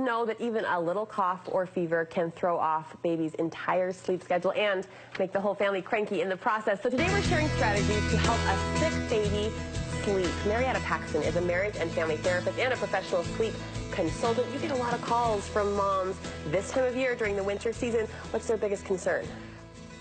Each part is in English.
know that even a little cough or fever can throw off baby's entire sleep schedule and make the whole family cranky in the process. So today we're sharing strategies to help a sick baby sleep. Marietta Paxson is a marriage and family therapist and a professional sleep consultant. You get a lot of calls from moms this time of year during the winter season. What's their biggest concern?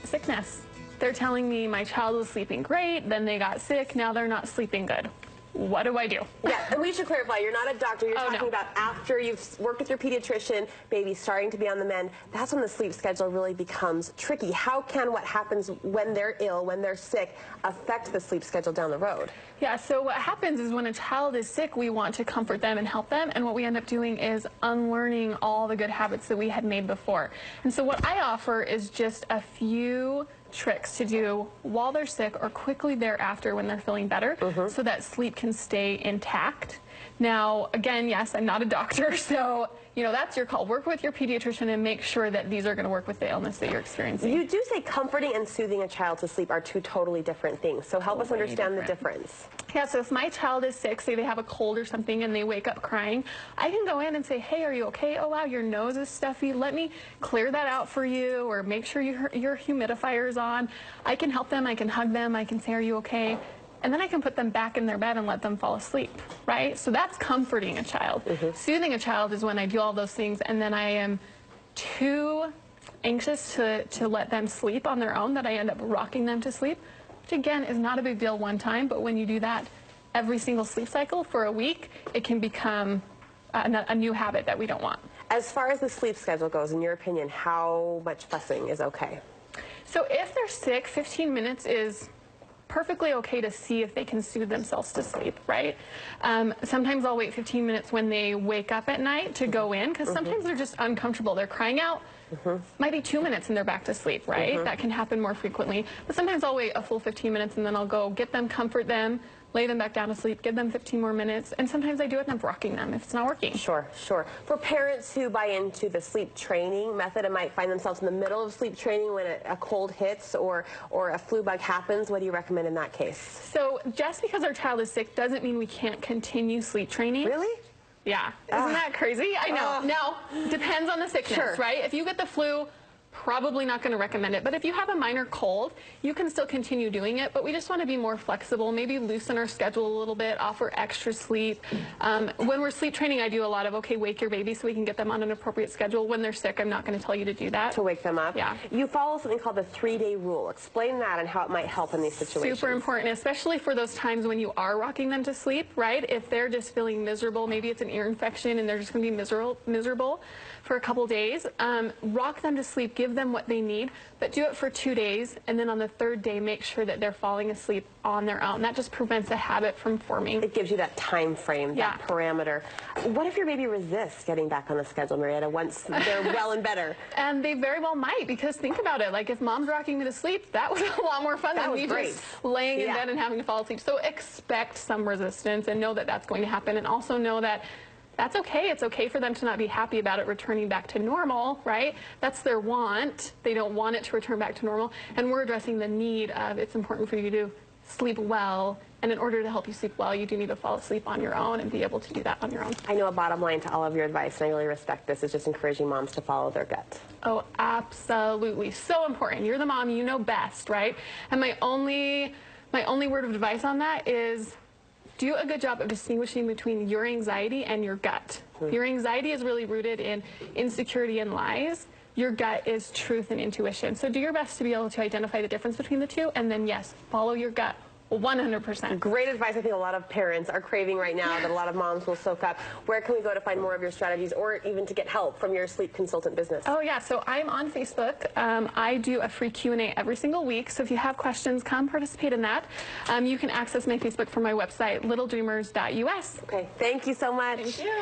Sickness. They're telling me my child was sleeping great, then they got sick, now they're not sleeping good. What do I do? Yeah, and we should clarify, you're not a doctor. You're talking about after you've worked with your pediatrician, baby's starting to be on the mend. That's when the sleep schedule really becomes tricky. How can what happens when they're ill, when they're sick, affect the sleep schedule down the road? Yeah, so what happens is when a child is sick, we want to comfort them and help them, and what we end up doing is unlearning all the good habits that we had made before. And so what I offer is just a few tricks to do while they're sick or quickly thereafter when they're feeling better so that sleep can stay intact. Now, again, yes, I'm not a doctor, so, you know, that's your call. Work with your pediatrician and make sure that these are going to work with the illness that you're experiencing. You do say comforting and soothing a child to sleep are two totally different things, so help us understand the difference. Yeah, so if my child is sick, say they have a cold or something and they wake up crying, I can go in and say, hey, are you okay? Oh, wow, your nose is stuffy. Let me clear that out for you, or make sure your humidifier is on. I can help them. I can hug them. I can say, are you okay? And then I can put them back in their bed and let them fall asleep, right? So that's comforting a child. Soothing a child is when I do all those things and then I am too anxious to let them sleep on their own that I end up rocking them to sleep, which again is not a big deal one time, but when you do that every single sleep cycle for a week, it can become a new habit that we don't want. As far as the sleep schedule goes, in your opinion, how much fussing is okay? So if they're sick, 15 minutes is perfectly okay to see if they can soothe themselves to sleep, right? Sometimes I'll wait 15 minutes when they wake up at night to go in, because sometimes they're just uncomfortable. They're crying out. Might be 2 minutes and they're back to sleep, right? That can happen more frequently. But sometimes I'll wait a full 15 minutes and then I'll go get them, comfort them, lay them back down to sleep, give them 15 more minutes, and sometimes I do it and I'm rocking them if it's not working. Sure, sure. For parents who buy into the sleep training method and might find themselves in the middle of sleep training when a cold hits or a flu bug happens, what do you recommend in that case? So just because our child is sick doesn't mean we can't continue sleep training. Really? Yeah. Isn't that crazy? I know. Now, depends on the sickness, right? If you get the flu, probably not going to recommend it. But if you have a minor cold, you can still continue doing it. But we just want to be more flexible, maybe loosen our schedule a little bit, offer extra sleep. When we're sleep training, I do a lot of, okay, wake your baby so we can get them on an appropriate schedule. When they're sick, I'm not going to tell you to do that. To wake them up? Yeah. You follow something called the 3-day rule. Explain that and how it might help in these situations. Super important, especially for those times when you are rocking them to sleep, right? If they're just feeling miserable, maybe it's an ear infection and they're just going to be miserable for a couple days, rock them to sleep, give them what they need, but do it for 2 days, and then on the 3rd day, make sure that they're falling asleep on their own. That just prevents a habit from forming. It gives you that time frame, that parameter. What if your baby resists getting back on the schedule, Marietta, once they're well and better? And they very well might, because think about it, like if mom's rocking me to sleep, that was a lot more fun than me just laying in bed and having to fall asleep. So expect some resistance and know that that's going to happen, and also know that that's okay. It's okay for them to not be happy about it returning back to normal, right? That's their want. They don't want it to return back to normal. And we're addressing the need of it's important for you to sleep well. And in order to help you sleep well, you do need to fall asleep on your own and be able to do that on your own. I know a bottom line to all of your advice, and I really respect this, is just encouraging moms to follow their gut. Oh, absolutely. So important. You're the mom. You know best, right? And my only word of advice on that is do a good job of distinguishing between your anxiety and your gut. Your anxiety is really rooted in insecurity and lies. Your gut is truth and intuition. So do your best to be able to identify the difference between the two, and then, yes, follow your gut 100%. Great advice. I think a lot of parents are craving right now that a lot of moms will soak up. Where can we go to find more of your strategies, or even to get help from your sleep consultant business? Oh, yeah. So I'm on Facebook. I do a free Q&A every single week. So if you have questions, come participate in that. You can access my Facebook from my website, littledreamers.us. Okay. Thank you so much. Thank you.